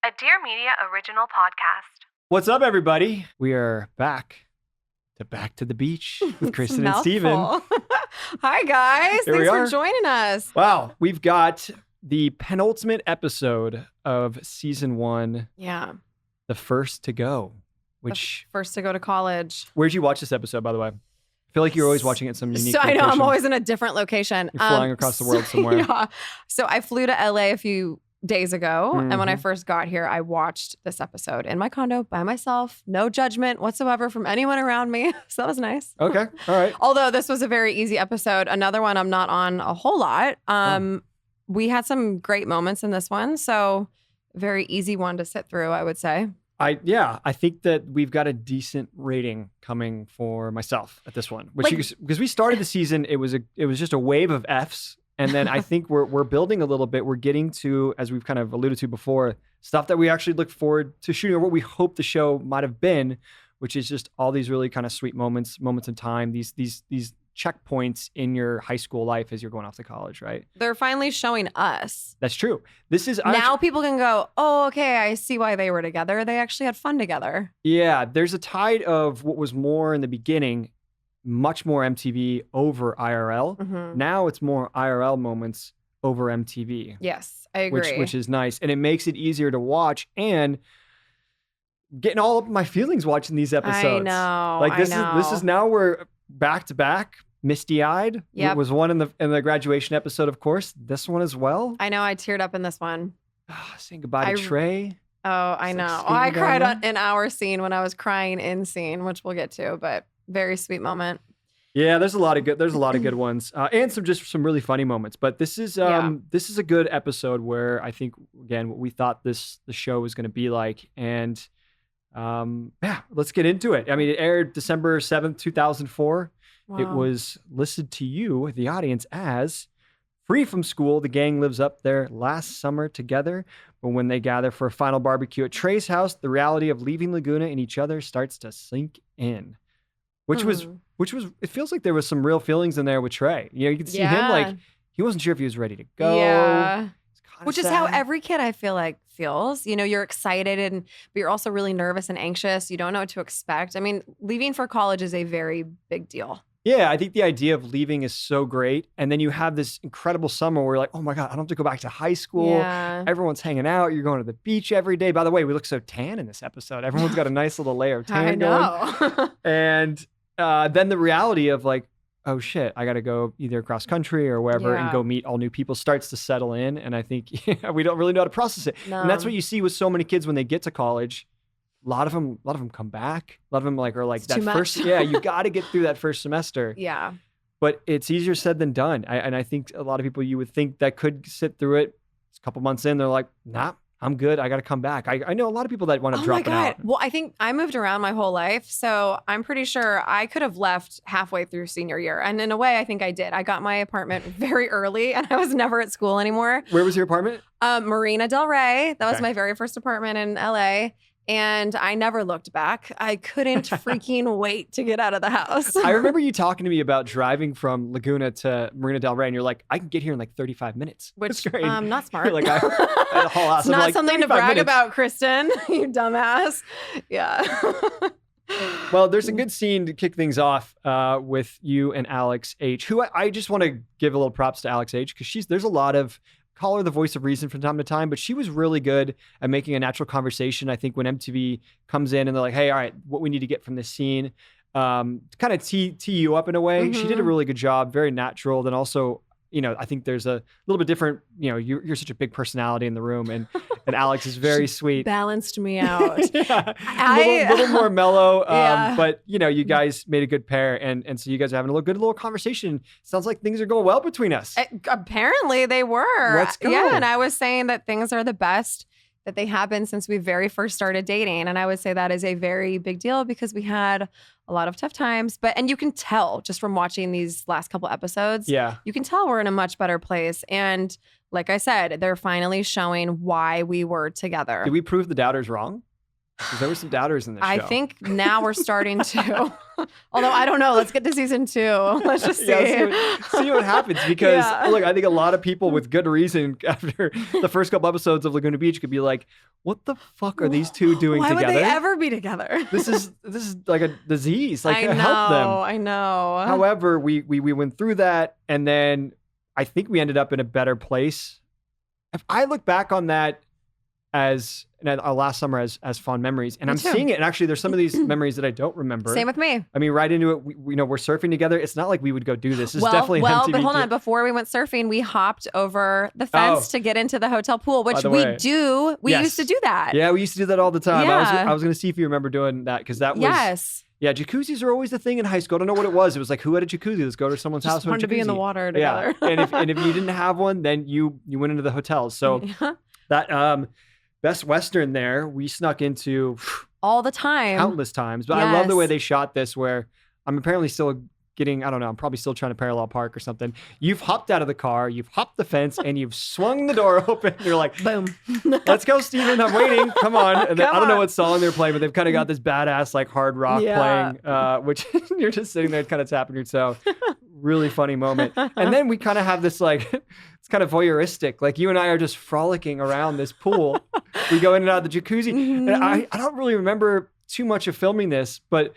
a Dear Media original podcast. What's up, everybody? We are back to the beach with Kristin and Steven. Hi, guys. Here Thanks for joining us. Wow, we've got the penultimate episode of season 1. Yeah. The first to go, which... First to go to college. Where'd you watch this episode, by the way? I feel like you're always watching it some unique So location. I know, I'm always in a different location. You're flying across the world somewhere. Yeah. So I flew to LA a few days ago. Mm-hmm. And when I first got here, I watched this episode in my condo by myself. No judgment whatsoever from anyone around me. So that was nice. Okay. All right. Although this was a very easy episode. Another one I'm not on a whole lot. We had some great moments in this one. So very easy one to sit through, I would say. I think that we've got a decent rating coming for myself at this one, which because we started the season, it was just a wave of Fs, and then I think we're building a little bit. We're getting to, as we've kind of alluded to before, stuff that we actually look forward to shooting, or what we hope the show might have been, which is just all these really kind of sweet moments in time. These checkpoints in your high school life as you're going off to college, right? They're finally showing us. That's true. This is now people can go, oh, okay, I see why they were together. They actually had fun together. Yeah, there's a tide of what was more in the beginning, much more MTV over IRL. Mm-hmm. Now it's more IRL moments over MTV. Yes, I agree. Which is nice. And it makes it easier to watch, and getting all up my feelings watching these episodes. I know. Like this is now we're back to back. Misty-eyed. Yep. Was one in the graduation episode, of course. This one as well. I know. I teared up in this one. Saying goodbye to Trey. Oh, I know. I cried in our scene when I was crying in scene, which we'll get to, but very sweet moment. Yeah, there's a lot of good ones, and some really funny moments. But this is a good episode where I think, again, what we thought the show was going to be like, and let's get into it. I mean, it aired December 7th, 2004. Wow. It was listed to you, the audience, as free from school. The gang lives up their last summer together, but when they gather for a final barbecue at Trey's house, the reality of leaving Laguna and each other starts to sink in. Which was it feels like there was some real feelings in there with Trey. You know, you could see him like he wasn't sure if he was ready to go. Yeah. Which is sad. how every kid, I feel like, feels. You know, you're excited, but you're also really nervous and anxious. You don't know what to expect. I mean, leaving for college is a very big deal. Yeah, I think the idea of leaving is so great. And then you have this incredible summer where you're like, oh my God, I don't have to go back to high school. Yeah. Everyone's hanging out. You're going to the beach every day. By the way, we look so tan in this episode. Everyone's got a nice little layer of tan going. And then the reality of like, oh shit, I got to go either cross country or wherever and go meet all new people starts to settle in. And I think we don't really know how to process it. No. And that's what you see with so many kids when they get to college. A lot of them come back. A lot of them are like it's that first. Yeah, you got to get through that first semester. Yeah. But it's easier said than done. And I think a lot of people you would think that could sit through it. A couple months in, they're like, nah, I'm good. I got to come back. I know a lot of people that want to drop it out. Well, I think I moved around my whole life. So I'm pretty sure I could have left halfway through senior year. And in a way, I think I did. I got my apartment very early and I was never at school anymore. Where was your apartment? Marina Del Rey. That was my very first apartment in LA. And I never looked back. I couldn't freaking wait to get out of the house. I remember you talking to me about driving from Laguna to Marina Del Rey, and you're like, I can get here in like 35 minutes. Which, not smart. You're like, I had a whole house. It's not like, something to brag minutes. about, Kristin, you dumbass. Yeah. Well, there's a good scene to kick things off with you and Alex H, who I just want to give a little props to Alex H, because there's a lot of, call her the voice of reason from time to time, but she was really good at making a natural conversation. I think when MTV comes in and they're like, hey, all right, what we need to get from this scene, kind of tee you up in a way. Mm-hmm. She did a really good job, very natural. Then also, you know, I think there's a little bit different, you know, you're such a big personality in the room, and Alex is very sweet. Balanced me out. Yeah, a little more mellow, Yeah. But you know, you guys made a good pair, and so you guys are having a good little conversation. Sounds like things are going well between us. Apparently they were. Let's go. Yeah, and I was saying that things are the best that they have been since we very first started dating. And I would say that is a very big deal because we had a lot of tough times. And you can tell just from watching these last couple episodes, you can tell we're in a much better place. And like I said, they're finally showing why we were together. Did we prove the doubters wrong? Because there were some doubters in this show. I think now we're starting to. Although I don't know. Let's get to season 2. Let's just see. See what happens. Because look, I think a lot of people with good reason after the first couple episodes of Laguna Beach could be like, what the fuck are these two doing Why together? Why would they ever be together? This is like a disease. Like, I know, help them. I know. However, we went through that, and then I think we ended up in a better place. If I look back on that as our last summer as fond memories, and I'm seeing it, and actually there's some of these memories that I don't remember. Same with me. I mean, right into it, we're surfing together. It's not like we would go do this. It's definitely an MTV but hold on. Before we went surfing, we hopped over the fence to get into the hotel pool, which we used to do that. Yeah, we used to do that all the time. Yeah. I was going to see if you remember doing that, because that was... Yes. Yeah, jacuzzis are always the thing in high school. I don't know what it was. It was like, who had a jacuzzi? Let's go to someone's house. Just wanted to be in the water together. Yeah, and if you didn't have one, then you went into the hotels. So that Best Western there, we snuck into all the time, countless times. But I love the way they shot this, where I'm apparently still getting, I don't know, I'm probably still trying to parallel park or something. You've hopped out of the car, you've hopped the fence, and you've swung the door open. You're like, boom. Let's go, Steven. I'm waiting. Come on. And then, I don't know what song they're playing, but they've kind of got this badass like hard rock playing, which you're just sitting there kind of tapping your toe. Really funny moment. And then we kind of have this like, it's kind of voyeuristic. Like you and I are just frolicking around this pool. We go in and out of the jacuzzi. And I don't really remember too much of filming this, but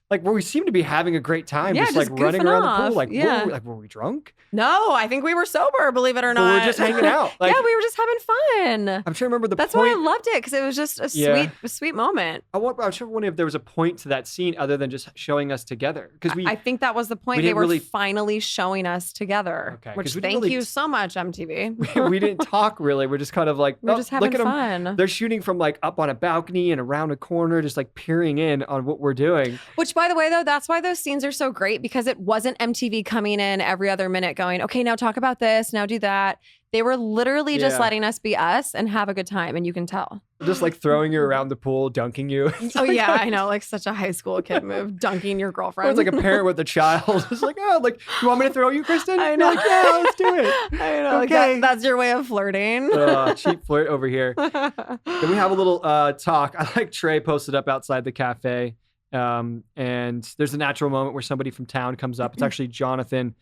like where we seem to be having a great time, just like running around the pool. Like, were we drunk? No, I think we were sober, believe it or not. We were just hanging out. Like, yeah, we were just having fun. I'm trying to remember That's why I loved it, because it was just a sweet moment. I was trying to wonder if there was a point to that scene other than just showing us together. Because I think that was the point. They were finally showing us together. Okay, which thank you so much, MTV. We didn't talk really. We're just kind of like, we're just having fun. Them. They're shooting from like up on a balcony and around a corner, just like peering in on what we're doing. Which, by the way, though, that's why those scenes are so great, because it wasn't MTV coming in every other minute going, okay, now talk about this, now do that. They were literally just letting us be us and have a good time, and you can tell. Just like throwing you around the pool, dunking you. Oh yeah, I know, like such a high school kid move, dunking your girlfriend. Or it's like a parent with a child. It's like, oh, like, you want me to throw you, Kristin? I know. Like, yeah, let's do it. I know. Okay, like that's your way of flirting. Cheap flirt over here. Then we have a little talk. I like Trey posted up outside the cafe. And there's a natural moment where somebody from town comes up. It's actually Jonathan,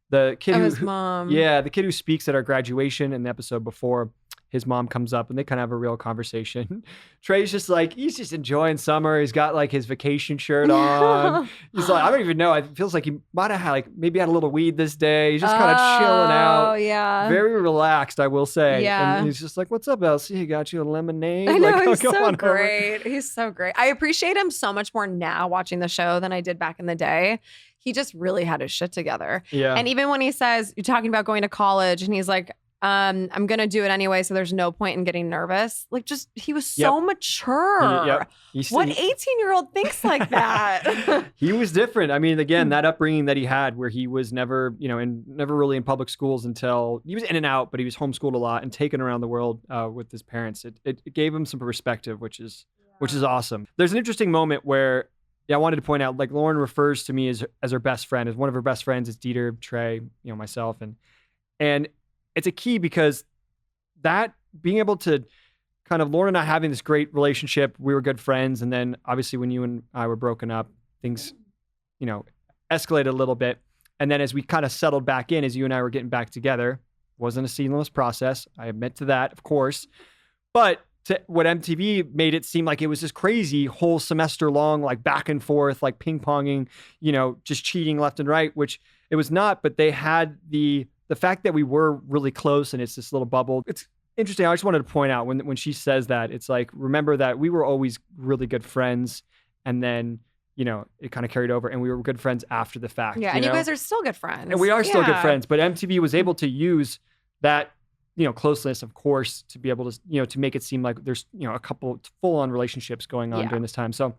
the kid his mom. Yeah, the kid who speaks at our graduation in the episode before. His mom comes up and they kind of have a real conversation. Trey's just like, he's just enjoying summer. He's got like his vacation shirt on. He's like, I don't even know. It feels like he might have had like maybe had a little weed this day. He's just kind of chilling out. Oh yeah. Very relaxed, I will say. Yeah. And he's just like, what's up, Elsie? He got you a lemonade. I know, like, he's so great. He's so great. I appreciate him so much more now watching the show than I did back in the day. He just really had his shit together. Yeah. And even when he says, you're talking about going to college, and he's like, I'm going to do it anyway, so there's no point in getting nervous. Like, just, he was so mature. What 18-year-old thinks like that? He was different. I mean, again, that upbringing that he had where he was never, never really in public schools until he was in and out, but he was homeschooled a lot and taken around the world with his parents. It gave him some perspective, which is awesome. There's an interesting moment where I wanted to point out, like, Lauren refers to me as her best friend, as one of her best friends is Dieter, Trey, myself, and it's a key because that being able to kind of Lauren and I having this great relationship, we were good friends. And then obviously when you and I were broken up, things, escalated a little bit. And then as we kind of settled back in, as you and I were getting back together, wasn't a seamless process. I admit to that, of course. But what MTV made it seem like it was this crazy whole semester long, like back and forth, like ping ponging, just cheating left and right, which it was not, but they had the fact that we were really close and it's this little bubble. It's interesting. I just wanted to point out when she says that, it's like, remember that we were always really good friends. And then, it kind of carried over and we were good friends after the fact. Yeah. And you guys are still good friends. And we are still good friends, but MTV was able to use that, closeness, of course, to be able to, to make it seem like there's, a couple full on relationships going on during this time. So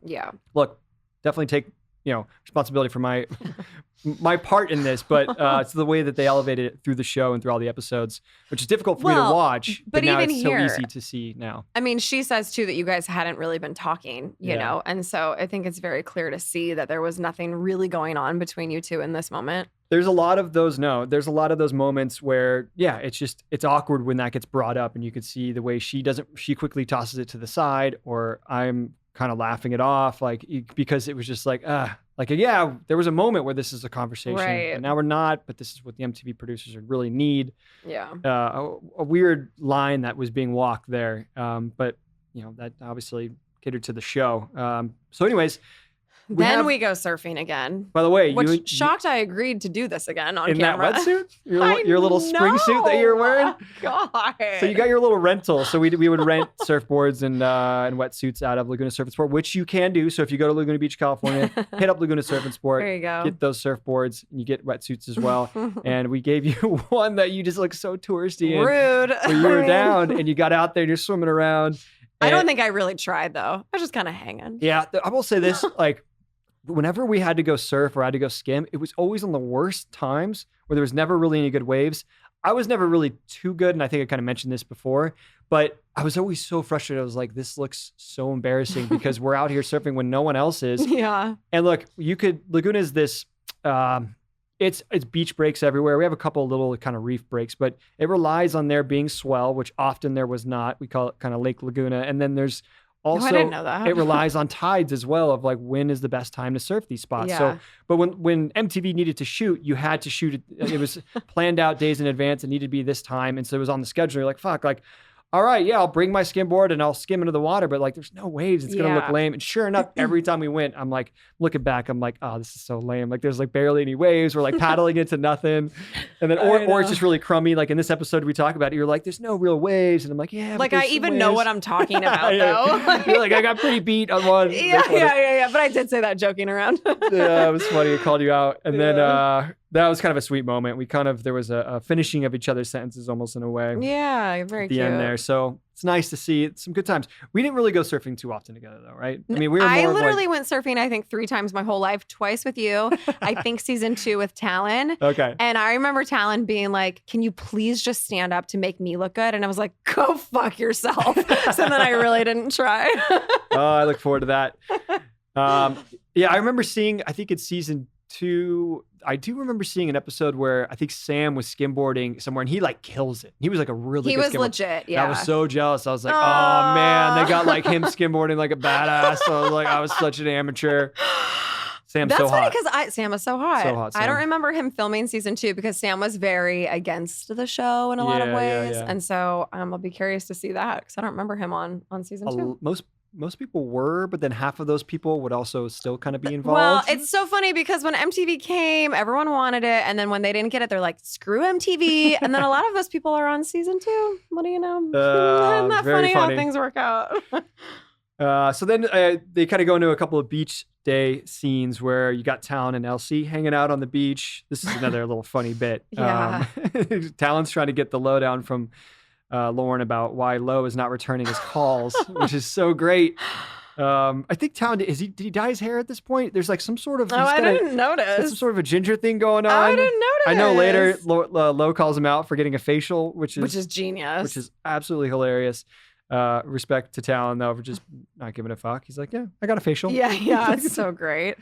look, definitely take, responsibility for my part in this, but it's the way that they elevated it through the show and through all the episodes, which is difficult for me to watch, but now it's so easy to see now. I mean, she says too that you guys hadn't really been talking, you know, and so I think it's very clear to see that there was nothing really going on between you two in this moment. There's a lot of those moments where, it's awkward when that gets brought up and you could see the way she quickly tosses it to the side, or I'm kind of laughing it off, like because it was just like yeah, there was a moment where this is a conversation, Right. but now we're not. But this is what the MTV producers would really need. Yeah. A weird line that was being walked there, but that obviously catered to the show. So, anyways. We go surfing again. By the way, shocked I agreed to do this again on in camera. that wetsuit, your little spring suit that you're wearing. God. So you got your little rental. So we would rent surfboards and wetsuits out of Laguna Surf and Sport, which you can do. So if you go to Laguna Beach, California, hit up Laguna Surf and Sport. There you go. Get those surfboards, and you get wetsuits as well. And we gave you one that you just look so touristy in. Rude. Where you were down and you got out there and you're swimming around. I don't think I really tried though. I was just kind of hanging. Yeah, I will say this, like. Whenever we had to go surf or had to go skim, it was always on the worst times where there was never really any good waves. I was never really too good, and I think I kind of mentioned this before, but I was always so frustrated. I was like, this looks so embarrassing because we're out here surfing when no one else is. Yeah. And look, Laguna is this, it's beach breaks everywhere. We have a couple little kind of reef breaks, but it relies on there being swell, which often there was not. We call it kind of Lake Laguna. And then there's also, I didn't know that. It relies on tides as well of like when is the best time to surf these spots. Yeah. So, but when MTV needed to shoot, you had to shoot it. It was planned out days in advance. It needed to be this time. And so it was on the schedule. You're like, fuck, like, all right, yeah, I'll bring my skimboard and I'll skim into the water, but like there's no waves. It's going to look lame. And sure enough, every time we went, I'm like, looking back, I'm like, oh, this is so lame. Like there's like barely any waves. We're like paddling into nothing. And then, or it's just really crummy. Like in this episode we talk about it, you're like, there's no real waves. And I'm like, yeah. Like I even know what I'm talking about though. You're like, I got pretty beat on one. Yeah. But I did say that joking around. Yeah, it was funny. I called you out. And then that was kind of a sweet moment. There was a finishing of each other's sentences almost in a way. Yeah, very cute. At the end there. So it's nice to see some good times. We didn't really go surfing too often together though, right? I mean, I literally went surfing, I think 3 times my whole life, twice with you. I think season 2 with Talon. Okay. And I remember Talon being like, can you please just stand up to make me look good? And I was like, go fuck yourself. So then I really didn't try. Oh, I look forward to that. Yeah, I remember seeing, I think it's season 2, I do remember seeing an episode where I think Sam was skimboarding somewhere and he like kills it. He was like a really good skimboarder. He was legit, yeah. I was so jealous. I was like, oh man, they got like him skimboarding like a badass. So I was like, I was such an amateur. Sam's so hot. That's funny because Sam was so hot. So hot, Sam. I don't remember him filming season 2 because Sam was very against the show in a lot of ways. Yeah. And so I'll be curious to see that because I don't remember him on season 2. Most people were, but then half of those people would also still kind of be involved. Well, it's so funny because when MTV came, everyone wanted it. And then when they didn't get it, they're like, screw MTV. And then a lot of those people are on season 2. What do you know? Isn't that funny how things work out? So then they kind of go into a couple of beach day scenes where you got Talon and Elsie hanging out on the beach. This is another little funny bit. Yeah. Talon's trying to get the lowdown from Lauren about why Lo is not returning his calls, which is so great. I think Talon, did he dye his hair at this point? There's like some sort of I didn't notice. Some sort of a ginger thing going on. I didn't notice. I know later Lo calls him out for getting a facial, which is genius, which is absolutely hilarious. Respect to Talon though for just not giving a fuck. He's like, yeah, I got a facial. Yeah, it's so great.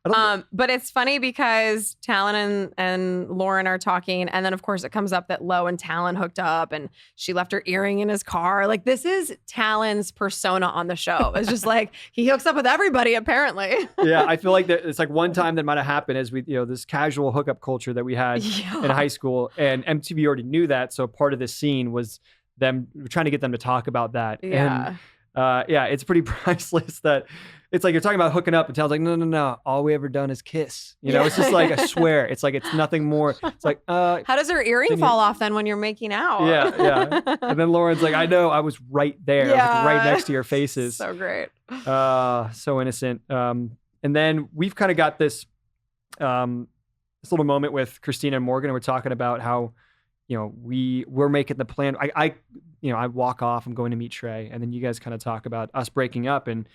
But it's funny because Talon and Lauren are talking, and then of course it comes up that Lo and Talon hooked up, and she left her earring in his car. Like this is Talon's persona on the show. It's just like he hooks up with everybody apparently. Yeah, I feel like it's like one time that might have happened as we, this casual hookup culture that we had in high school, and MTV already knew that. So part of this scene was them trying to get them to talk about that. Yeah. And it's pretty priceless that it's like you're talking about hooking up and Tal's like, no. All we ever done is kiss. It's just like a swear. It's like, it's nothing more. It's like, how does her earring fall off then when you're making out? Yeah. And then Lauren's like, I know, I was right there. I was like right next to your faces. So great. So innocent. And then we've kind of got this little moment with Kristina and Morgan, and we're talking about how, we're making the plan. I walk off, I'm going to meet Trey, and then you guys kind of talk about us breaking up, and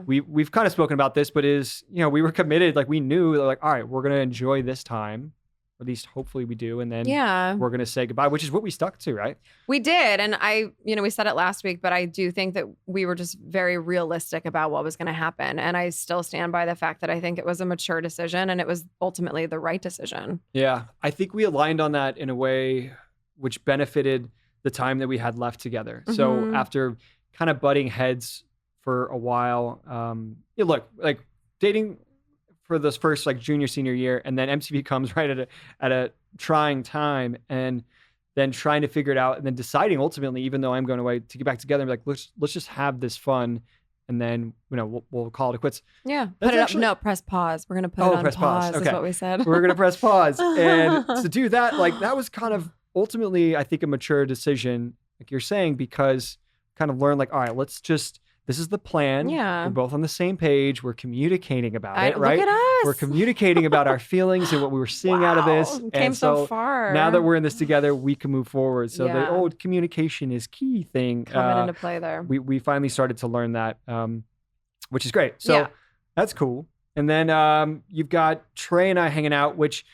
we've kind of spoken about this, but we were committed, like we knew, like, all right, we're going to enjoy this time, or at least hopefully we do, and then we're going to say goodbye, which is what we stuck to, right? We did, and we said it last week, but I do think that we were just very realistic about what was going to happen, and I still stand by the fact that I think it was a mature decision, and it was ultimately the right decision. Yeah, I think we aligned on that in a way which benefited the time that we had left together. So after kind of butting heads for a while. Look, like dating for this first like junior, senior year, and then MTV comes right at a trying time, and then trying to figure it out, and then deciding ultimately, even though I'm going away, to get back together and be like, let's just have this fun, and then we'll call it quits. Yeah, That's put it actually- up. No, press pause. We're gonna put it on press pause. pause. Okay. Is what we said. We're gonna press pause, and to do that, like that was kind of ultimately, I think, a mature decision, like you're saying, because kind of learn like, all right, this is the plan. Yeah. We're both on the same page. We're communicating about it, right? Look at us. We're communicating about our feelings and what we were seeing out of this. Came And so far. now that we're in this together, we can move forward. So the Yeah. old communication is key thing. coming into play there. We finally started to learn that, which is great. So Yeah. that's cool. And then you've got Trey and I hanging out, which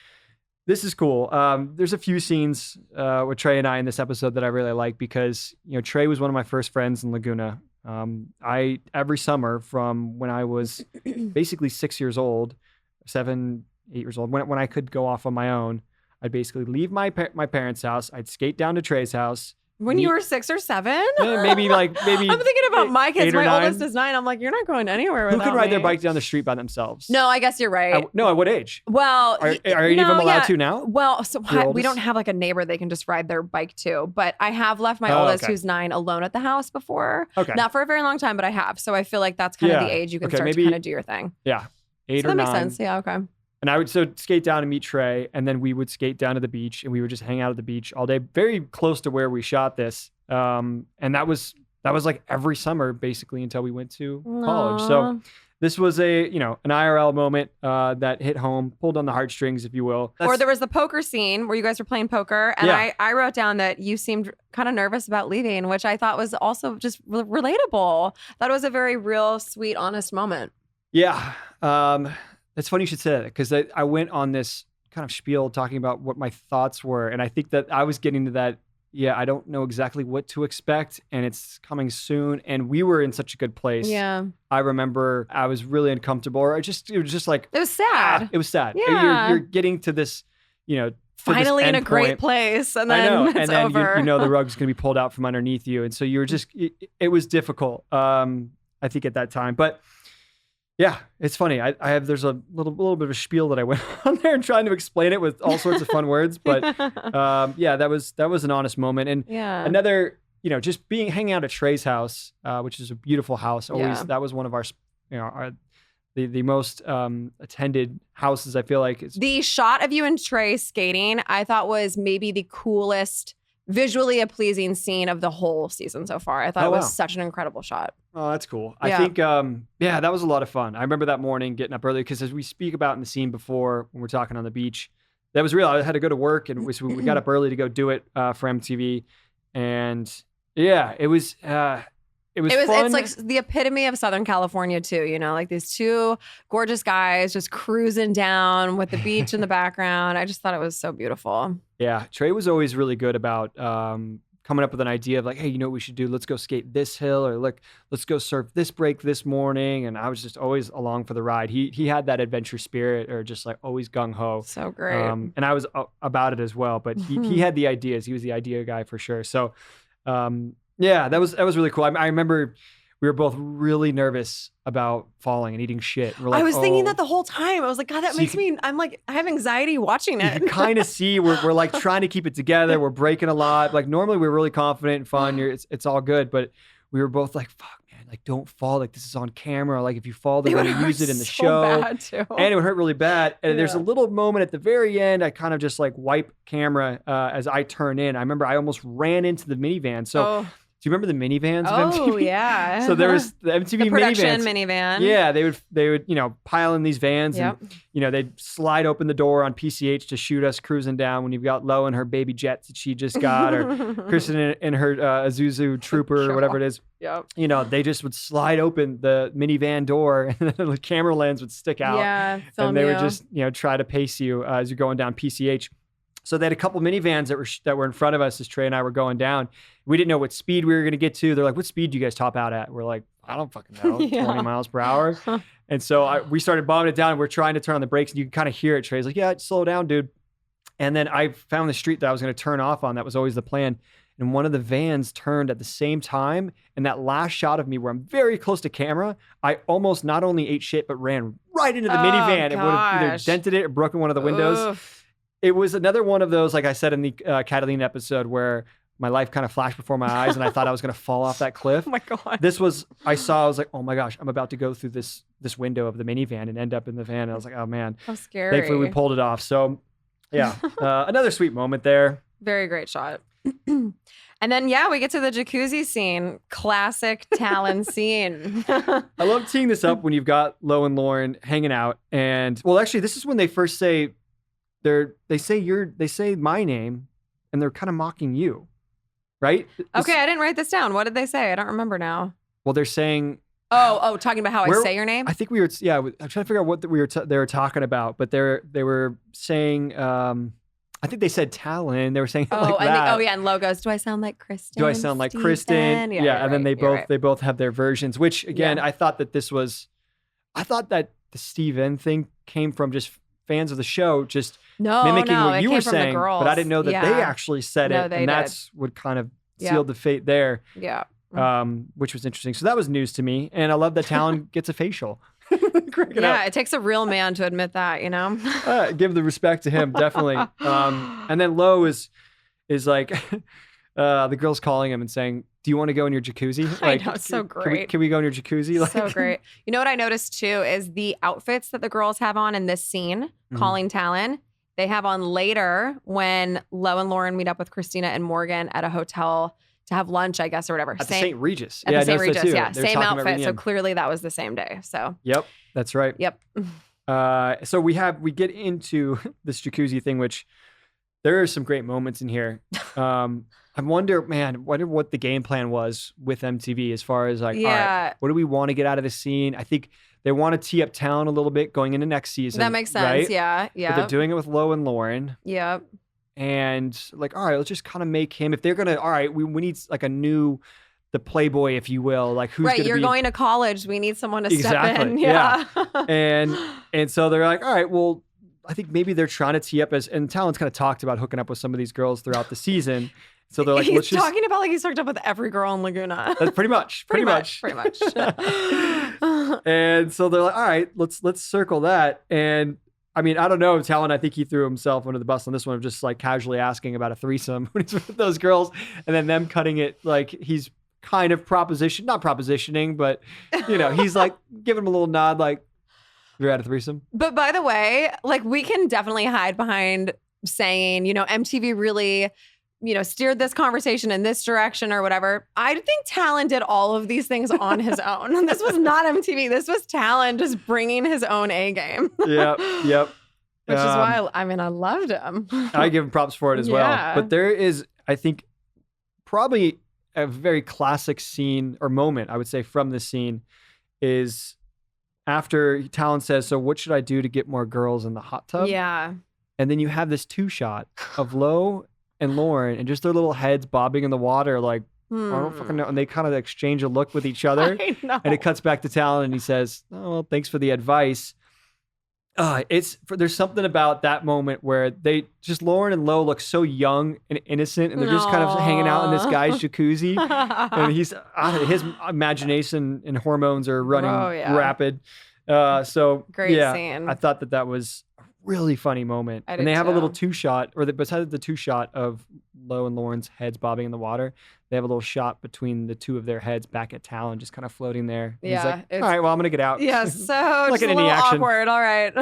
this is cool. There's a few scenes with Trey and I in this episode that I really like because, Trey was one of my first friends in Laguna. Every summer from when I was basically 6 years old, 7, 8 years old, when I could go off on my own, I'd basically leave my parents' house. I'd skate down to Trey's house. When you were 6 or 7? Maybe. I'm thinking about my kids. 8 or My 9. oldest is 9. I'm like, you're not going anywhere Who without can ride their me. bike down the street by themselves? No, I guess you're right. At what age? Well, Are any of them allowed to now? Well, so Your we oldest? don't have like a neighbor they can just ride their bike to. But I have left my Oh, oldest, okay. who's 9, alone at the house before. Okay. Not for a very long time, but I have. So I feel like that's kind of Yeah. the age you can Okay, start maybe- to kind of do your thing. Yeah. 8 So or that 9. makes sense. Yeah. Okay. And I would skate down and meet Trey, and then we would skate down to the beach, and we would just hang out at the beach all day, very close to where we shot this. And that was like every summer basically until we went to college. So Aw. this was an IRL moment that hit home, pulled on the heartstrings, if you will. Or there was the poker scene where you guys were playing poker, and Yeah. I wrote down that you seemed kind of nervous about leaving, which I thought was also just relatable. That was a very real, sweet, honest moment. Yeah. It's funny you should say that because I went on this kind of spiel talking about what my thoughts were. And I think that I was getting to that. Yeah, I don't know exactly what to expect and it's coming soon. And we were in such a good place. Yeah. I remember I was really uncomfortable or it was just like, It was sad. it was sad. Yeah. You're getting to this, to Finally this in a end great point. place. And I then know. it's And then over. the rug's going to be pulled out from underneath you. And so you were just, it was difficult. I think at that time, but yeah, it's funny. There's a little bit of a spiel that I went on there and trying to explain it with all sorts of fun words, but yeah, that was an honest moment. And Yeah. another, just hanging out at Trey's house, which is a beautiful house. Always, Yeah. that was one of our, the most attended houses. I feel like The shot of you and Trey skating, I thought was maybe the coolest, visually a pleasing scene of the whole season so far. I thought Oh, it was wow. such an incredible shot. Oh, that's cool. Yeah. I think, that was a lot of fun. I remember that morning getting up early because as we speak about in the scene before when we're talking on the beach, that was real. I had to go to work and we got up early to go do it for MTV. And yeah, it was fun. It's like the epitome of Southern California too, like these two gorgeous guys just cruising down with the beach in the background. I just thought it was so beautiful. Yeah, Trey was always really good about coming up with an idea of like, hey, you know what we should do? Let's go skate this hill, or let's go surf this break this morning. And I was just always along for the ride. He had that adventure spirit, or just like always gung ho. So great. And I was about it as well. But he had the ideas. He was the idea guy for sure. So yeah, that was really cool. I remember we were both really nervous about falling and eating shit. We're like, I was thinking "Oh." that the whole time. I was like, God, that So makes me, I'm like, I have anxiety watching You it. can kind of see we're like trying to keep it together. We're breaking a lot. Like normally we're really confident and fun. It's all good, but we were both like, fuck, man, like don't fall. Like this is on camera. Like if you fall, they're They going to would use hurt it in the so show. bad, too. And it would hurt really bad. And there's a Yeah. little moment at the very end. I kind of just like wipe camera as I turn in. I remember I almost ran into the minivan. So do you remember the minivans of Oh, MTV? yeah. So there was the MTV the production minivans. minivan. Yeah, they would pile in these vans Yep. and they'd slide open the door on PCH to shoot us cruising down when you've got Lo and her baby jets that she just got, or Kristin and her Isuzu Trooper or whatever it is. Yep. They just would slide open the minivan door and the camera lens would stick out. Yeah. And they would just, try to pace you as you're going down PCH. So they had a couple minivans that were in front of us as Trey and I were going down. We didn't know what speed we were going to get to. They're like, what speed do you guys top out at? We're like, I don't fucking know, Yeah. 20 miles per hour. And so we started bombing it down. And we're trying to turn on the brakes and you can kind of hear it. Trey's like, yeah, slow down, dude. And then I found the street that I was going to turn off on. That was always the plan. and one of the vans turned at the same time. And that last shot of me where I'm very close to camera, I almost not only ate shit, but ran right into the minivan. It would have either dented it or broken one of the windows. Oof. It was another one of those, like I said in the Catalina episode, where my life kind of flashed before my eyes and I thought I was going to fall off that cliff. Oh my God. This was, I was like, oh my gosh, I'm about to go through this window of the minivan and end up in the van. And I was like, oh man. How scary. Thankfully we pulled it off. So yeah, another sweet moment there. Very great shot. And then, we get to the jacuzzi scene. Classic Talon scene. I love teeing this up when you've got Lo and Lauren hanging out. And well, actually, this is when they first say, they say my name and they're kind of mocking you, right? Okay, I didn't write this down. What did they say? I don't remember now. Well, they're saying... Oh, talking about how I say your name? I think we were, I'm trying to figure out what they were talking about, but they were saying... I think they said Talon. They were saying like that. And logos. Do I sound like Kristin? Do I sound like Kristin? Yeah, and then they both have their versions. Which again, I thought that the Steven thing came from just fans of the show, just mimicking what you were saying. But I didn't know that they actually said it, and that's what kind of sealed the fate there. Yeah. Which was interesting. So that was news to me, and I love that Talon gets a facial. It takes a real man to admit that, you know. Give the respect to him, definitely. And then Lo is like, the girl's calling him and saying, "Do you want to go in your jacuzzi?" Like, I know, it's so great. Can we go in your jacuzzi? Like, so great. You know what I noticed too is the outfits that the girls have on in this scene, calling Talon. They have on later when Lo and Lauren meet up with Christina and Morgan at a hotel to have lunch, I guess, or whatever. At the St. Regis. At the St. Regis, yeah. Same outfit. So clearly that was the same day. So. Yep, that's right. Yep. So we get into this jacuzzi thing, which there are some great moments in here. I wonder what the game plan was with MTV as far as like, all right, what do we want to get out of this scene? I think they want to tee up Talon a little bit going into next season. That makes sense. Right? Yeah. But they're doing it with Lo and Lauren. Yep. And like, all right, let's just kind of make him, if they're going to, all right, we need like the Playboy, if you will, like who's going to be. You're going to college. We need someone to step in. Yeah. And so they're like, all right, well, I think maybe they're trying to tee up and Talon's kind of talked about hooking up with some of these girls throughout the season. So they're like, he's talking about like he's hooked up with every girl in Laguna. That's pretty much. And so they're like, all right, let's circle that. And I mean, I don't know, Talon, I think he threw himself under the bus on this one of just like casually asking about a threesome when he's with those girls and then them cutting it like he's kind of not propositioning, but you know, he's like giving him a little nod like, you're at a threesome. But by the way, like we can definitely hide behind saying, you know, MTV really, you know, steered this conversation in this direction or whatever. I think Talon did all of these things on his own. This was not MTV. This was Talon just bringing his own A game. Yep. Which is why, I loved him. I give him props for it as well. But there is, I think, probably a very classic scene or moment, I would say, from this scene is after Talon says, "So what should I do to get more girls in the hot tub?" Yeah. And then you have this 2-shot of Lo and Lauren and just their little heads bobbing in the water like, I don't fucking know. And they kind of exchange a look with each other. I know. And it cuts back to Talon and he says, "Oh, well, thanks for the advice." There's something about that moment where Lauren and Lo look so young and innocent and they're just kind of hanging out in this guy's jacuzzi. And his imagination and hormones are running rapid. Great scene. I thought that was a really funny moment. And they have a little 2-shot, or besides the 2-shot of Lo and Lauren's heads bobbing in the water, they have a little shot between the two of their heads back at Talon, just kind of floating there. And he's like, all right, well, I'm going to get out. Yeah, so like just a little awkward. All right.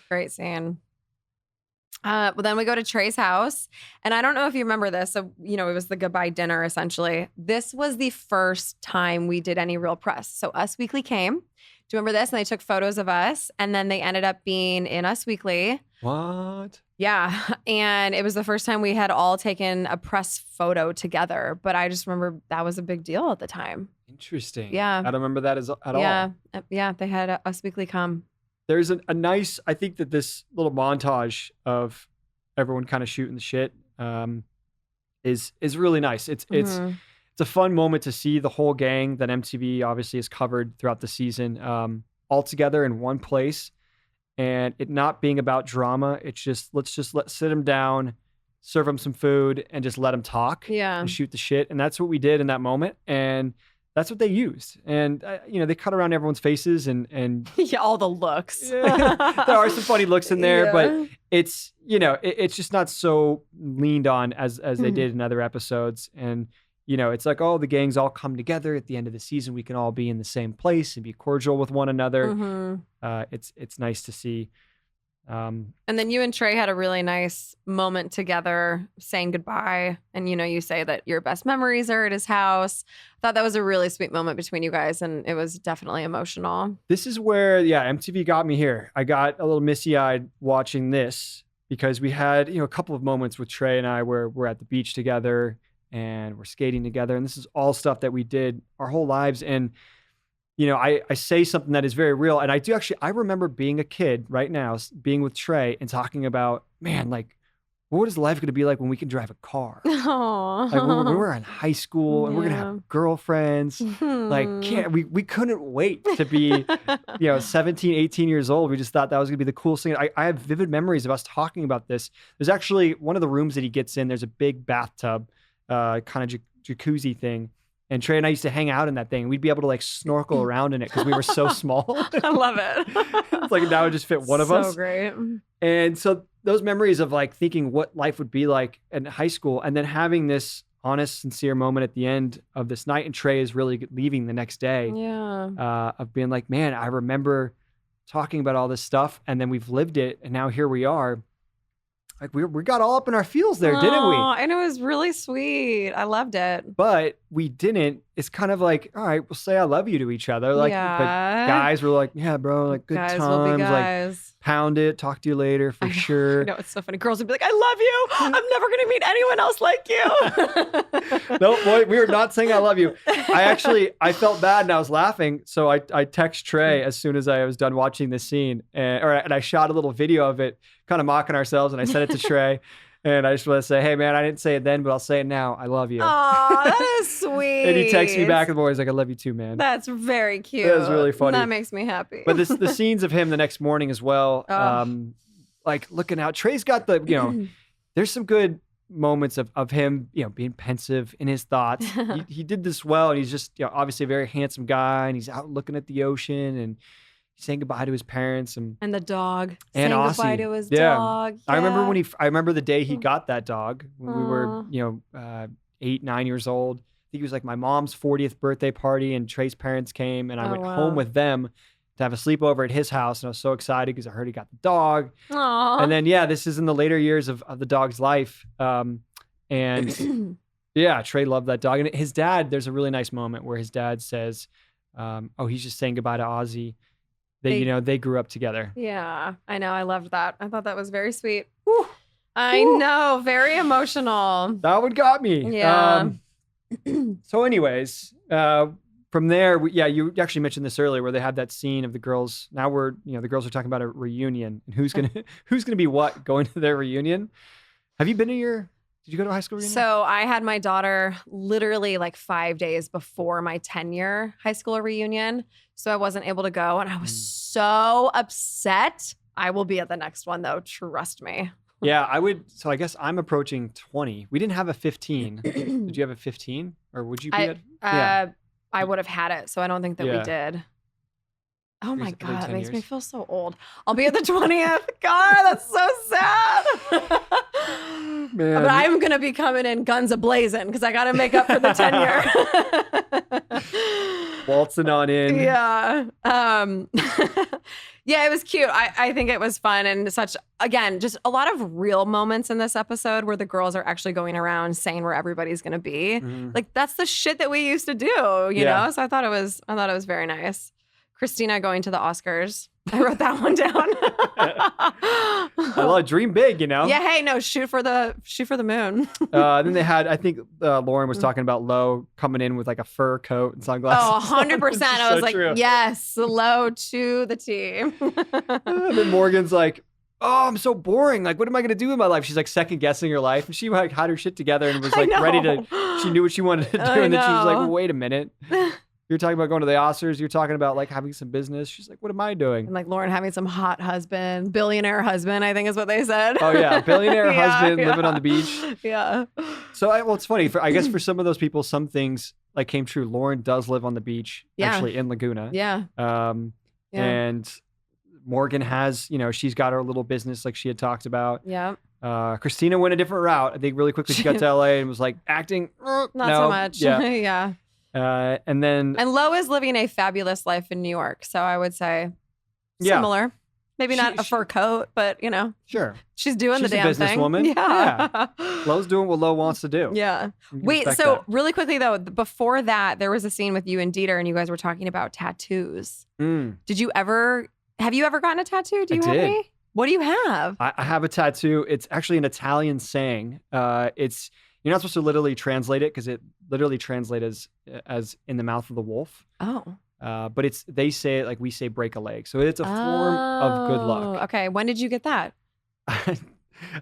Great scene. Well, then we go to Trey's house. And I don't know if you remember this. So, you know, it was the goodbye dinner, essentially. This was the first time we did any real press. So Us Weekly came. Do you remember this? And they took photos of us. And then they ended up being in Us Weekly. What? Yeah. And it was the first time we had all taken a press photo together. But I just remember that was a big deal at the time. Interesting. Yeah. I don't remember that at all. Yeah. They had Us Weekly come. There's a nice, I think that this little montage of everyone kind of shooting the shit is really nice. It's a fun moment to see the whole gang that MTV obviously has covered throughout the season all together in one place, and it not being about drama. It's just let's sit them down, serve them some food, and just let them talk and shoot the shit. And that's what we did in that moment. And that's what they used. And, they cut around everyone's faces and yeah, all the looks. there are some funny looks in there, but it's, it's just not so leaned on as they did in other episodes. And, it's like, oh, the gangs all come together at the end of the season. We can all be in the same place and be cordial with one another. It's nice to see. And then you and Trey had a really nice moment together saying goodbye. And, you say that your best memories are at his house. I thought that was a really sweet moment between you guys. And it was definitely emotional. This is where, MTV got me here. I got a little misty-eyed watching this because we had, a couple of moments with Trey and I where we're at the beach together and we're skating together. And this is all stuff that we did our whole lives. And I say something that is very real. And I remember being a kid right now, being with Trey and talking about, man, like, what is life going to be like when we can drive a car? Aww. Like when we're in high school and we're going to have girlfriends. Like, we couldn't wait to be, 17, 18 years old. We just thought that was going to be the coolest thing. I have vivid memories of us talking about this. There's actually one of the rooms that he gets in, there's a big bathtub, kind of jacuzzi thing. And Trey and I used to hang out in that thing. We'd be able to like snorkel around in it because we were so small. I love it. It's like that would just fit one of us. So great. And so those memories of like thinking what life would be like in high school and then having this honest, sincere moment at the end of this night. And Trey is really leaving the next day. Yeah. Of being like, man, I remember talking about all this stuff and then we've lived it. And now here we are. Like we got all up in our feels there, didn't we? And it was really sweet. I loved it. But we didn't. It's kind of like, all right, we'll say I love you to each other. Like, but guys were like, yeah, bro, like good guys times. Will be guys. Like pound it, talk to you later for sure. I know, it's so funny. Girls would be like, I love you. I'm never going to meet anyone else like you. No, boy, we were not saying I love you. I felt bad and I was laughing. So I text Trey as soon as I was done watching this scene and I shot a little video of it, kind of mocking ourselves. And I sent it to Trey. And I just want to say, hey, man, I didn't say it then, but I'll say it now. I love you. Aw, that is sweet. And he texts me back and he's like, I love you too, man. That's very cute. That was really funny. That makes me happy. But the scenes of him the next morning as well, like looking out. Trey's got the, there's some good moments of him, being pensive in his thoughts. He did this well. And he's just, obviously a very handsome guy. And he's out looking at the ocean and saying goodbye to his parents and the dog. And saying Aussie. Goodbye to his dog. Yeah. I remember the day he got that dog when we were, 8, 9 years old. I think it was like my mom's 40th birthday party and Trey's parents came and I went home with them to have a sleepover at his house. And I was so excited because I heard he got the dog. Aww. And then, this is in the later years of the dog's life. And Trey loved that dog. And his dad, there's a really nice moment where his dad says, he's just saying goodbye to Ozzy. They grew up together. Yeah, I know. I loved that. I thought that was very sweet. Whew. I know. Very emotional. That one got me. Yeah. So anyways, from there, you actually mentioned this earlier where they had that scene of the girls. Now the girls are talking about a reunion and who's going to be what going to their reunion. Have you been to did you go to a high school reunion? So I had my daughter literally like 5 days before my 10-year high school reunion. So I wasn't able to go. And I was so upset. I will be at the next one though. Trust me. Yeah, I would. So I guess I'm approaching 20. We didn't have a 15. Did you have a 15? Or would you be I would have had it. So I don't think that we did. Oh my God, that makes me feel so old. I'll be at the 20th. God, that's so sad. Man. But I'm going to be coming in guns a-blazing because I got to make up for the 10-year. Waltzing on in. Yeah. Yeah, it was cute. I think it was fun and again, just a lot of real moments in this episode where the girls are actually going around saying where everybody's going to be. Mm-hmm. Like that's the shit that we used to do, you know? So I thought it was very nice. Christina going to the Oscars. I wrote that one down. I love dream big, Yeah, hey, no, shoot for the moon. Then they had, I think Lauren was talking about Lo coming in with like a fur coat and sunglasses. Oh, 100%. I was like, true. Yes, Lo to the T. And then Morgan's like, oh, I'm so boring. Like, what am I going to do in my life? She's like second guessing her life. And she like had her shit together and was like ready to, she knew what she wanted to do. And then she was like, well, wait a minute. You're talking about going to the Oscars. You're talking about like having some business. She's like, what am I doing? And like Lauren having some hot husband, billionaire husband, I think is what they said. Oh yeah, billionaire Yeah, husband yeah. living on the beach. Yeah. So well, it's funny. I guess for some of those people, some things like came true. Lauren does live on the beach, Yeah. actually in Laguna. Yeah. Yeah. And Morgan has, she's got her little business like she had talked about. Yeah. Christina went a different route. I think really quickly she got to LA and was like acting. Not no. so much. Yeah. Yeah. And then And Lo is living a fabulous life in New York. So I would say similar. Maybe not a fur coat, but sure. she's doing She's the a damn thing. businesswoman. Yeah. Lo's doing what Lo wants to do. Yeah. You can Wait, respect so that. really quickly though, before that, there was a scene with you and Dieter and you guys were talking about tattoos. Mm. Have you ever gotten a tattoo? Do you I have did. any? What do you have? I have a tattoo. It's actually an Italian saying. You're not supposed to literally translate it because it literally translates as in the mouth of the wolf. Oh. But they say it like we say break a leg. So it's a form of good luck. Okay. When did you get that?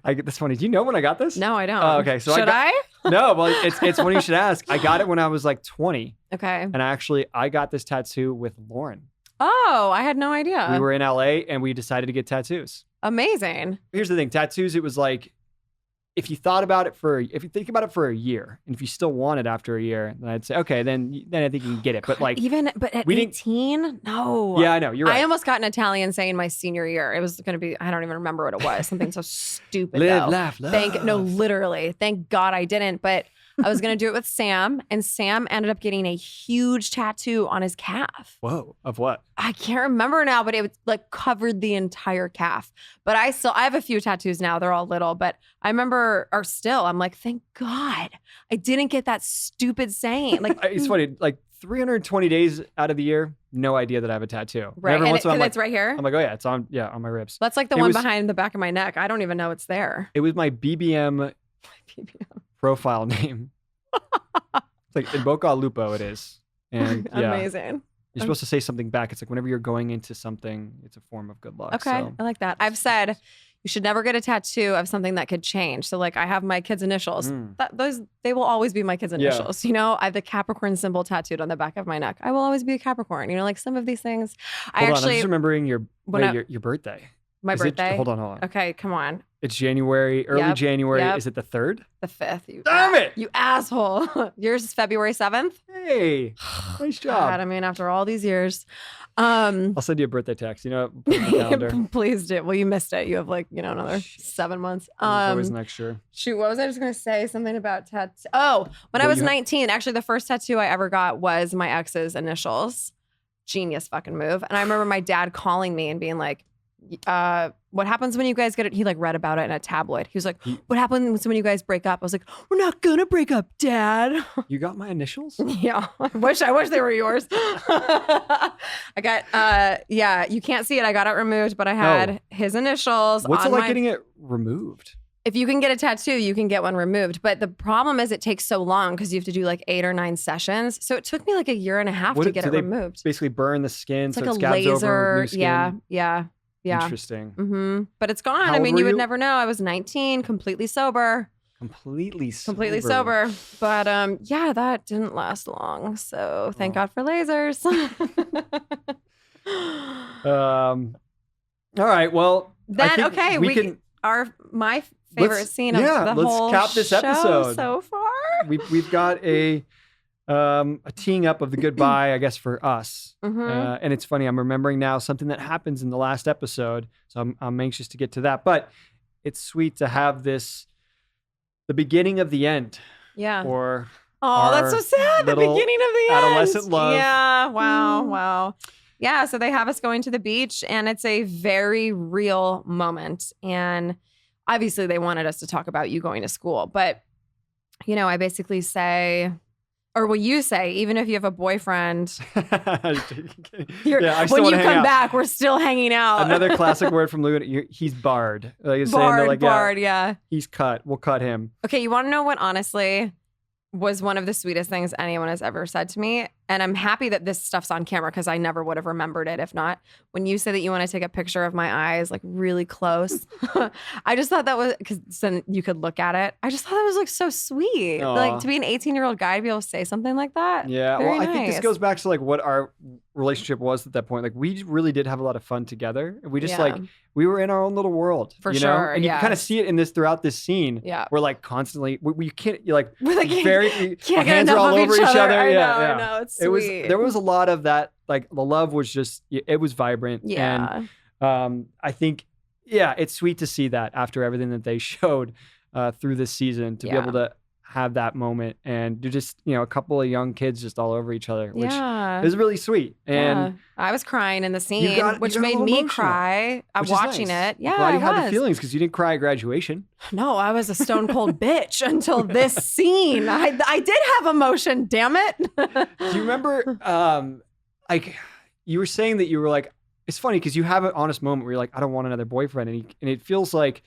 That's funny. Do you know when I got this? No, I don't. Oh, okay. So Should I? No, well, it's funny you should ask. I got it when I was like 20. Okay. And I got this tattoo with Lauren. Oh, I had no idea. We were in LA and we decided to get tattoos. Amazing. Here's the thing. Tattoos, it was like, if you think about it for a year, and if you still want it after a year, then I'd say, okay, then I think you can get it. But like, but at we didn't- 18, no. Yeah, I know. You're right. I almost got an Italian saying my senior year. It was going to be, I don't even remember what it was. Something so stupid. Live, though. laugh, love. No, literally. Thank God I didn't. But I was going to do it with Sam, and Sam ended up getting a huge tattoo on his calf. Whoa, of what? I can't remember now, but it was like covered the entire calf. But I have a few tattoos now. They're all little, but I remember, I'm like, thank God I didn't get that stupid saying. Like, It's funny. Like 320 days out of the year, no idea that I have a tattoo. right. Every And once in a while, I'm it's right here. I'm like, oh yeah, it's on my ribs. That's like the It one was- behind the back of my neck. I don't even know it's there. It was my BBM profile name. It's like in Boca Lupo it is. And yeah, Amazing. you're supposed to say something back. It's like whenever you're going into something, it's a form of good luck. Okay. So. I like that. I've said you should never get a tattoo of something that could change. So like I have my kids' initials. They will always be my kids' Yeah. initials. I have the Capricorn symbol tattooed on the back of my neck. I will always be a Capricorn. Like some of these things. Hold on, I'm just remembering your birthday. My Is it- birthday. hold on. Okay, come on. It's January, early January. yep. Is it the 3rd? The 5th. Damn it! You asshole. Yours is February 7th. Hey, nice job. God, I mean, after all these years. I'll send you a birthday text. Put it on the calendar. Please do. Well, you missed it. You have another 7 months. It's always next year. Shoot, what was I just going to say? Something about tattoo. Oh, when I was 19, actually the first tattoo I ever got was my ex's initials. Genius fucking move. And I remember my dad calling me and being like, what happens when you guys get it? He read about it in a tabloid. He was like, what happens when you guys break up? I was like, we're not gonna break up, Dad. You got my initials? Yeah. I wish they were yours. I got you can't see it. I got it removed, but I had his initials. What's it like my... getting it removed? If you can get a tattoo, you can get one removed. But the problem is it takes so long because you have to do 8 or 9 sessions. So it took me a year and a half to get it removed. Basically burn the skin It's so like it a scabs laser. over with new skin. Yeah. Interesting. Mm-hmm. But it's gone. How I old mean, were you would you? never know. I was 19, completely sober. Completely sober. But that didn't last long. So thank God for lasers. All right. Well, then we can. My favorite scene of the whole let's cap this show episode so far. We've got a teeing up of the goodbye, I guess, for us. And it's funny, I'm remembering now something that happens in the last episode, so I'm anxious to get to that. But it's sweet to have the beginning of the end. Yeah. Or that's so sad. The beginning of the end. Adolescent love. Yeah. Wow. Yeah. So they have us going to the beach, and it's a very real moment. And obviously, they wanted us to talk about you going to school, but I basically say. Or will you say, even if you have a boyfriend, when you come back, we're still hanging out. Another classic word from Laguna, he's barred. Barred, yeah. He's cut. We'll cut him. Okay, you want to know what honestly was one of the sweetest things anyone has ever said to me? And I'm happy that this stuff's on camera because I never would have remembered it if not. When you say that you want to take a picture of my eyes, like really close, I just thought that was, because then you could look at it. I just thought that was like so sweet. Aw. Like to be an 18-year-old guy to be able to say something like that. Yeah. Very Well, I think this nice. goes back to like what our relationship was at that point. Like we really did have a lot of fun together. We just Yeah. like, we were in our own little world. For you know? sure, And you can kind of yes. see it in this throughout this scene. Yeah. We're like constantly, we can't, you're like, We're like, very, can't our get hands are enough all of over each each other. other. I Yeah. know, Yeah. I know. It's It was, sweet. there was a lot of that. Like the love was just, it was vibrant. Yeah. And I think, yeah, it's sweet to see that after everything that they showed through this season to be able to have that moment and you're just, a couple of young kids just all over each other, which is really sweet. And I was crying in the scene, which you got a made little me emotional, cry which is watching nice. it. Yeah, I'm glad you I had the was. feelings because you didn't cry at graduation. No, I was a stone cold bitch until this scene. I did have emotion, damn it. Do you remember, like, you were saying that you were like, it's funny because you have an honest moment where you're like, I don't want another boyfriend. And it feels like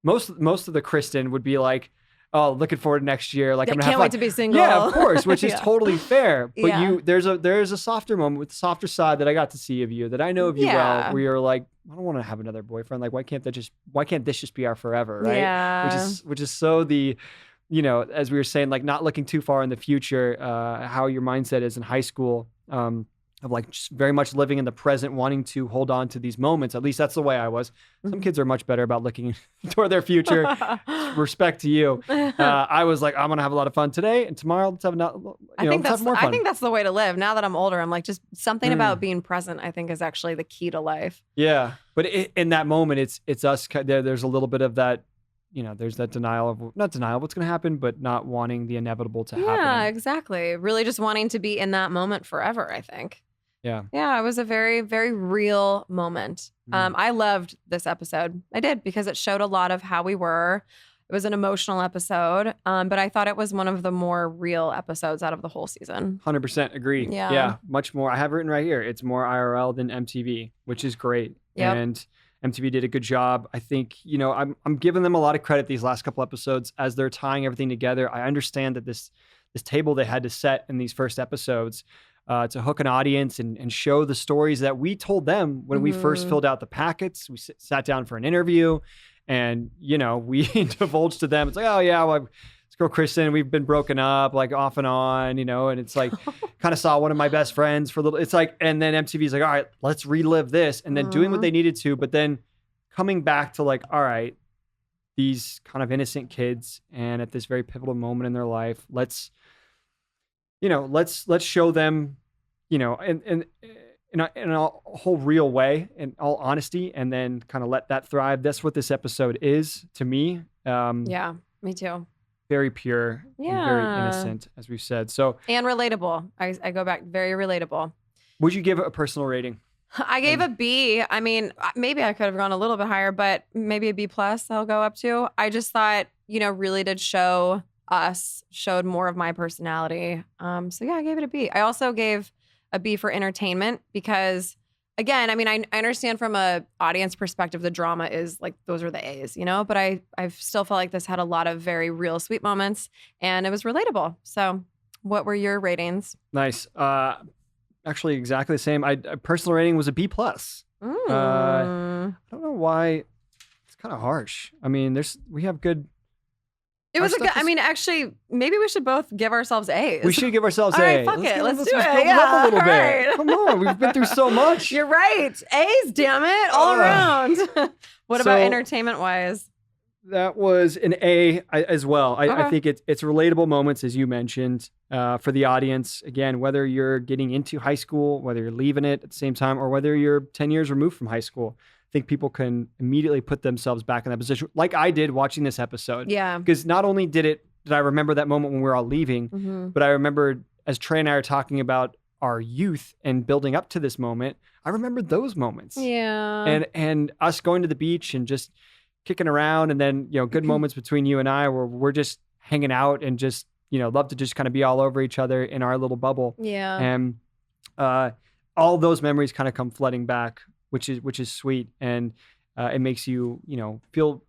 most of the Kristin would be like, oh, looking forward to next year. Like, I'm gonna can't have wait fun. to be single. Yeah, of course, which is Yeah. totally fair. But Yeah. there's a softer moment with the softer side that I got to see of you, that I know of you well, where you're like, I don't want to have another boyfriend. Like, why can't this just be our forever, right? Yeah. Which is so the, as we were saying, like not looking too far in the future, how your mindset is in high school. Of like just very much living in the present, wanting to hold on to these moments. At least that's the way I was. Some kids are much better about looking toward their future. Respect to you. I was like, I'm gonna have a lot of fun today and tomorrow. Let's have more fun. I think that's the way to live. Now that I'm older, I'm like, just something about being present, I think, is actually the key to life. Yeah, but in that moment, it's us. There's a little bit of that. There's that not denial of what's going to happen, but not wanting the inevitable to happen. Yeah, exactly. Really just wanting to be in that moment forever, I think. Yeah. Yeah, it was a very, very real moment. I loved this episode. I did, because it showed a lot of how we were. It was an emotional episode, but I thought it was one of the more real episodes out of the whole season. 100% agree. Yeah. Much more. I have it written right here. It's more IRL than MTV, which is great. Yep. And MTV did a good job. I think, I'm giving them a lot of credit these last couple episodes as they're tying everything together. I understand that this table they had to set in these first episodes to hook an audience and show the stories that we told them when we first filled out the packets. We sat down for an interview and, we divulged to them. It's like, oh yeah, well, this girl Kristin, we've been broken up like off and on, and it's like kind of saw one of my best friends for a little, it's like, and then MTV's like, all right, let's relive this, and then doing what they needed to, but then coming back to like, all right, these kind of innocent kids, and at this very pivotal moment in their life, let's show them, in a whole real way, in all honesty, and then kind of let that thrive. That's what this episode is to me. Yeah, me too. Very pure, and very innocent, as we've said. So, and relatable. I go back, very relatable. Would you give it a personal rating? I gave a B. I mean, maybe I could have gone a little bit higher, but maybe a B plus I'll go up to. I just thought, really did showed more of my personality. So yeah, I gave it a B. I also gave a B for entertainment because, again, I mean, I understand from a audience perspective, the drama is like, those are the A's, but I still felt like this had a lot of very real sweet moments and it was relatable. So what were your ratings? Nice. Actually, exactly the same. My personal rating was a B plus. I don't know why. It's kind of harsh. I mean, we have good. It was a good. I mean, actually, maybe we should both give ourselves A's. We should give ourselves All right, A's. fuck it. Let's do build it. it up a little bit. Right. Come on, we've been through so much. You're right. A's, damn it, all around. What about entertainment wise? That was an A as well. I Okay. think it's relatable moments, as you mentioned, for the audience. Again, whether you're getting into high school, whether you're leaving it at the same time, or whether you're 10 years removed from high school, I think people can immediately put themselves back in that position, like I did watching this episode. Yeah. Because not only did I remember that moment when we were all leaving, but I remembered as Trey and I are talking about our youth and building up to this moment, I remembered those moments. Yeah. And us going to the beach and just kicking around, and then, good moments between you and I where we're just hanging out and just, love to just kind of be all over each other in our little bubble. Yeah. And all those memories kind of come flooding back, which is sweet. And it makes you, feel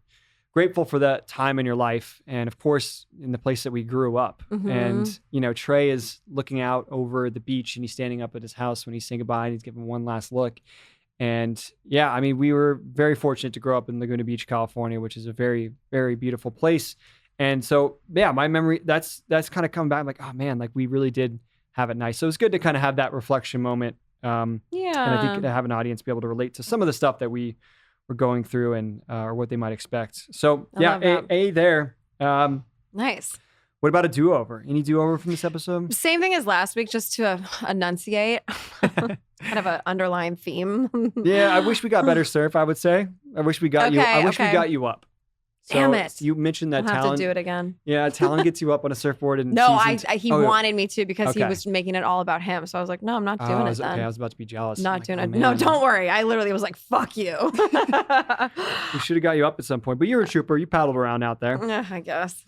grateful for that time in your life. And of course, in the place that we grew up. And, Trey is looking out over the beach and he's standing up at his house when he's saying goodbye and he's giving one last look. And yeah, I mean, we were very fortunate to grow up in Laguna Beach, California, which is a very, very beautiful place. And so, yeah, my memory, that's kind of come back like, oh man, like we really did have it nice. So it's good to kind of have that reflection moment. And I think to have an audience be able to relate to some of the stuff that we were going through and or what they might expect. So yeah, A there. Nice. What about a do-over? Any do-over from this episode? Same thing as last week, just to enunciate kind of an underlying theme. Yeah, I wish we got better surf, I would say. I wish we got you. I wish we got you up. So damn it. You mentioned that I'll Talon. have to do it again. Yeah, Talon gets you up on a surfboard. And no, he wanted me to because he Okay. was making it all about him. So I was like, no, I'm not doing it then. Okay, I was about to be jealous. Not doing it. Man. No, don't worry. I literally was like, fuck you. We should have got you up at some point. But you're a trooper. You paddled around out there. Yeah, I guess.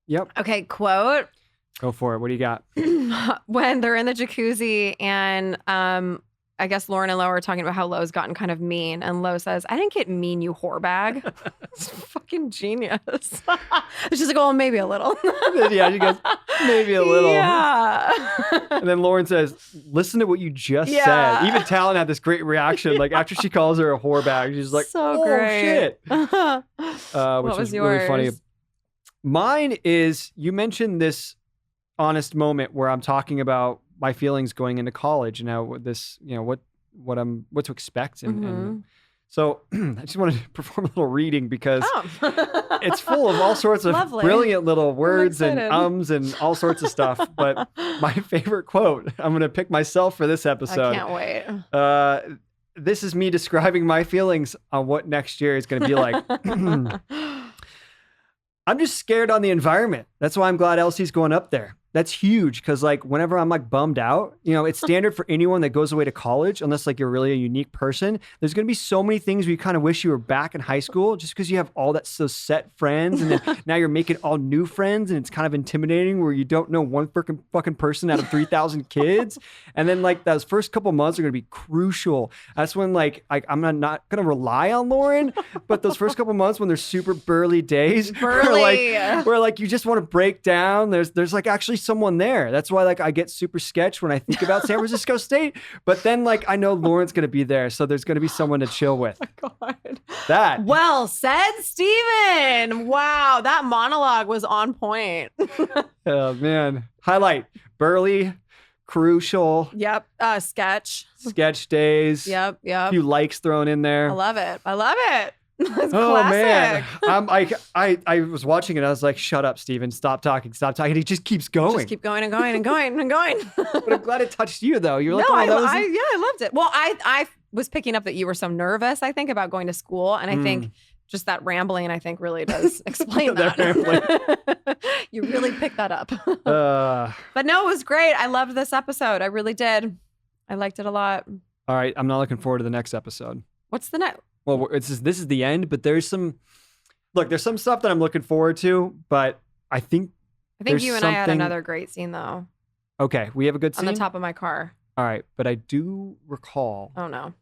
Yep. Okay, quote. Go for it. What do you got? When they're in the jacuzzi and I guess Lauren and Lo are talking about how Lo's gotten kind of mean. And Lo says, I didn't get mean, you whore bag. It's fucking genius. She's like, oh, maybe a little. Yeah, she goes, maybe a little. Yeah. And then Lauren says, listen to what you just said. Even Talon had this great reaction. Like after she calls her a whore bag, she's like, so oh, great. shit. What Which was is yours? really funny. Mine is, you mentioned this honest moment where I'm talking about my feelings going into college and how this, what to expect. And so I just wanted to perform a little reading because it's full of all sorts of brilliant little words and ums and all sorts of stuff. But my favorite quote, I'm going to pick myself for this episode. I can't wait. This is me describing my feelings on what next year is going to be like. I'm just scared on the environment. That's why I'm glad Elsie's going up there. That's huge because like whenever I'm like bummed out, it's standard for anyone that goes away to college, unless like you're really a unique person. There's going to be so many things where you kind of wish you were back in high school just because you have all that so set friends and then now you're making all new friends and it's kind of intimidating where you don't know one fucking person out of 3,000 kids. And then like those first couple months are going to be crucial. That's when like I'm not going to rely on Lauren, but those first couple months when there's super burly days where like you just want to break down, there's like actually someone there. That's why like I get super sketch when I think about San Francisco State, but then like I know Lauren's going to be there, so there's going to be someone to chill with. Oh my God. That. Well said, Steven. Wow, that monologue was on point. Oh man. Highlight. Burly, crucial. Yep. Sketch days. Yep. A few likes thrown in there. I love it. It's oh classic. man, I was watching it. I was like, "Shut up, Steven! Stop talking! He just keeps going. Just keep going and going and going and going. But I'm glad it touched you, though. You're like, no, "Oh, I loved it." Well, I was picking up that you were so nervous. I think about going to school, and I think just that rambling, I think, really does explain that. You really picked that up. But no, it was great. I loved this episode. I really did. I liked it a lot. All right, I'm not looking forward to the next episode. What's the next? Well, this is the end, but there's some stuff that I'm looking forward to, but I think you and I had another great scene though. Okay, we have a good scene? On the top of my car. All right, but I do recall. Oh no.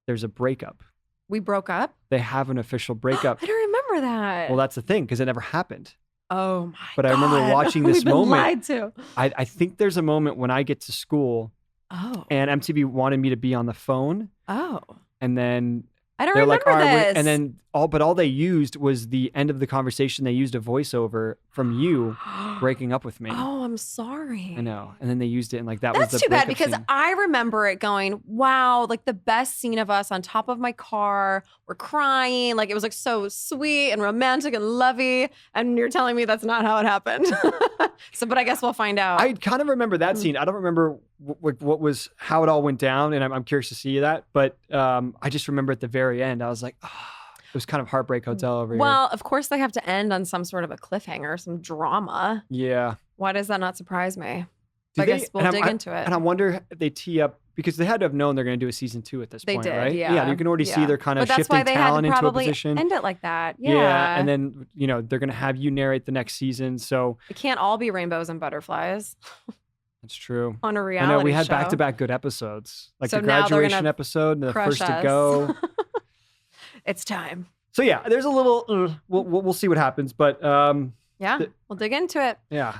There's a breakup. We broke up? They have an official breakup. I don't remember that. Well, that's the thing, because it never happened. Oh my God. But I remember watching this moment. Lied to. I think there's a moment when I get to school. Oh. And MTV wanted me to be on the phone. Oh. And then I don't they're remember like, all right, this. and then all they used was the end of the conversation. They used a voiceover from you breaking up with me. Oh, I'm sorry. I know. And then they used it and like that That's was the too bad breakup because scene. I remember it going, wow, like the best scene of us on top of my car. We're crying. Like it was like so sweet and romantic and lovey. And you're telling me that's not how it happened. But I guess we'll find out. I kind of remember that scene. I don't remember how it all went down. And I'm curious to see that. But I just remember at the very end, I was like, it was kind of Heartbreak Hotel over here. Well, of course they have to end on some sort of a cliffhanger, some drama. Yeah. Why does that not surprise me? I guess we'll dig into it. And I wonder if they tee up, because they had to have known they're going to do a season 2 at this point, right? Yeah. Yeah, you can already see they're kind of but that's shifting why they Talon had to into a probably position. End it like that. Yeah. And then, they're going to have you narrate the next season. So it can't all be rainbows and butterflies. That's true. On a reality I know we had show. back-to-back good episodes, like So the now they're graduation gonna episode and the crush first to us. go. It's time. So yeah, there's a little. We'll see what happens, but Yeah, we'll dig into it. Yeah.